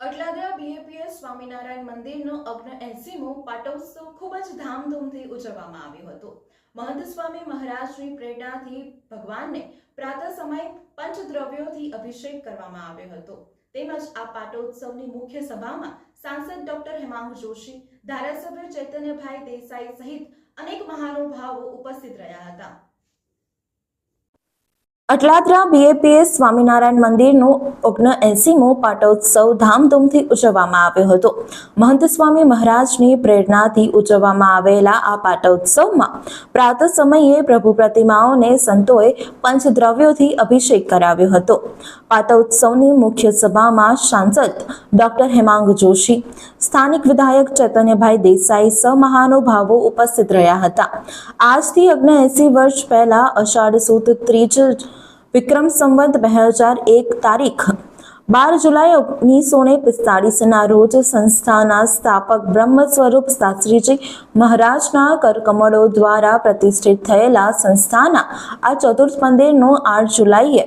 Atladara BAPS Swaminarayan મંદિરનો 79મો પાટોત્સવ ખૂબ જ ધામધૂમથી ઉજવવામાં આવ્યો હતો। મહંત સ્વામી મહારાજની પ્રેરણાથી ભગવાનને પ્રાતઃ સમયે પંચદ્રવ્યોથી અભિષેક કરવામાં આવ્યો હતો। તેમજ આ પાટોત્સવની મુખ્ય સભામાં સાંસદ ડોક્ટર હેમાંગ જોશી, ધારાસભ્ય ચૈતન્યભાઈ દેસાઈ સહિત અનેક મહાનુભાવો ઉપસ્થિત રહ્યા હતા। અટલાદરા બીએપીએસ સ્વામિનારાયણ મંદિરનો 79મો પાટોત્સવ ધામધૂમથી ઉજવવામાં આવ્યો હતો। મહંત સ્વામી મહારાજની પ્રેરણાથી ઉજવવામાં આવેલા આ પાટોત્સવમાં પ્રાતઃ સમયે પ્રભુ પ્રતિમાઓને સંતોએ પંચદ્રવ્યોથી અભિષેક કરાવ્યો હતો। પાટોત્સવની મુખ્ય સભામાં સાંસદ ડોક્ટર હેમાંગ જોશી, સ્થાનિક વિધાયક ચૈતન્યભાઈ દેસાઈ સહ મહાનુભાવો ઉપસ્થિત રહ્યા હતા। આજથી 79 વર્ષ પહેલા અષાઢ સુદ ત્રીજ વિક્રમ સંવત 2001 તારીખ 12 જુલાઈ 1945ના રોજ સંસ્થાના સ્થાપક બ્રહ્મ સ્વરૂપ શાસ્ત્રીજી મહારાજના કરકમળો દ્વારા પ્રતિષ્ઠિત થયેલા સંસ્થાના આ ચતુર્થ મંદિરનો 8 જુલાઈએ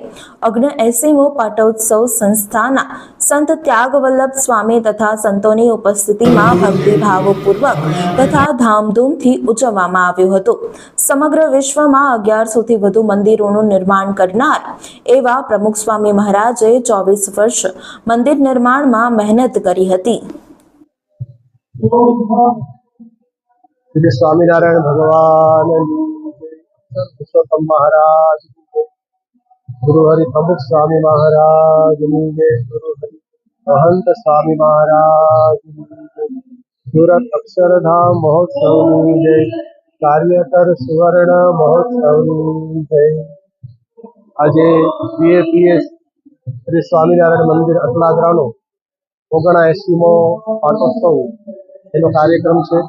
79મો પાટોત્સવ સંસ્થાના સંત ત્યાગવલ્લભ સ્વામી તથા સંતોની ઉપસ્થિતિમાં ભક્તિભાવપૂર્વક તથા ધામધૂમથી ઉજવવામાં આવ્યો હતો। સમગ્ર વિશ્વમાં 1100થી વધુ મંદિરોનું નિર્માણ કરનાર એવા પ્રમુખ સ્વામી મહારાજે 24 વર્ષ મંદિર નિર્માણમાં મહેનત કરી હતી। श्री स्वामीनारायण भगवान पुरुषोत्तम महाराज गुरु हरि प्रमुख स्वामी महाराज गुरु हरि महंत स्वामी महाराज सूरत अक्षरधाम महोत्सव जय कार्यकर सुवर्ण महोत्सव जय। आज बीएपीएस श्री स्वामीनारायण मंदिर अटलादरानो 79मो पाटोत्सव एनो कार्यक्रम है।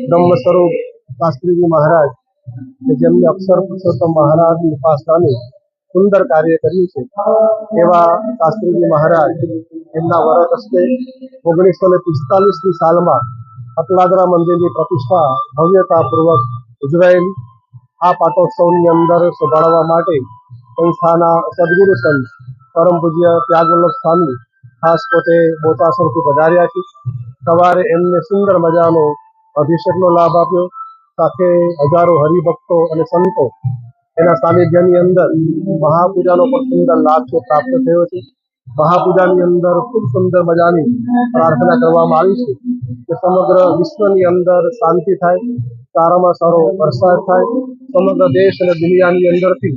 ब्रह्म स्वरूप शास्त्रीजी महाराज जेमने अक्षर पुरुषोत्तम महाराज की उपासना सुंदर कार्य कर्યું છે એવા શાસ્ત્રીજી મહારાજ એમના વરદ હસ્તે 1945ની સાલમાં અટલાદરા મંદિરની પ્રતિષ્ઠા ભવ્યતાપૂર્વક ઉજવાયેલી। આ પાટોત્સવની અંદર શોભાડવા માટે સંસ્થાના સદગુરુ સંત પરમ પૂજ્ય ત્યાગવલ્લભ સ્વામી ખાસ પોતે બોચાસણથી પધાર્યા છે। સવારે એમને સુંદર મજાનો અભિષેકનો લાભ આપ્યો। સાથે હજારો હરિભક્તો અને સંતો એના સાનિધ્યની અંદર મહાપૂજાનો પણ સુંદર લાભ છે પ્રાપ્ત થયો છે। મહાપૂજાની અંદર ખૂબ સુંદર મજાની પ્રાર્થના કરવામાં આવી છે કે સમગ્ર વિશ્વની અંદર શાંતિ થાય, સારામાં સારો વરસાદ થાય, સમગ્ર દેશ અને દુનિયાની અંદરથી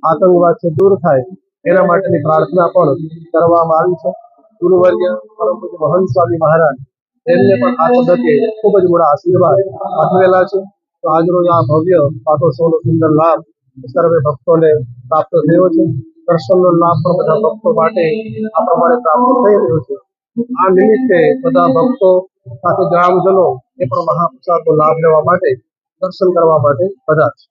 આતંકવાદ છે દૂર થાય એના માટેની પ્રાર્થના પણ કરવામાં આવી છે। ગુરુવર્ય પરમ પૂજ્ય મહંત સ્વામી મહારાજ એમને પણ આ પદ્ધતિ ખૂબ જ મોટા આશીર્વાદ પાઠવેલા છે। તો આજરોજ આ ભવ્ય પાટોત્સવનો સુંદર લાભ સર્વે ભક્તોને પ્રાપ્ત થયો છે। દર્શનનો લાભ પણ બધા ભક્તો માટે આ પ્રમાણે પ્રાપ્ત થઈ રહ્યો છે। આ નિમિત્તે બધા ભક્તો સાથે ગ્રામજનો એ પણ મહાપ્રસાદનો લાભ લેવા માટે દર્શન કરવા માટે બધા છે।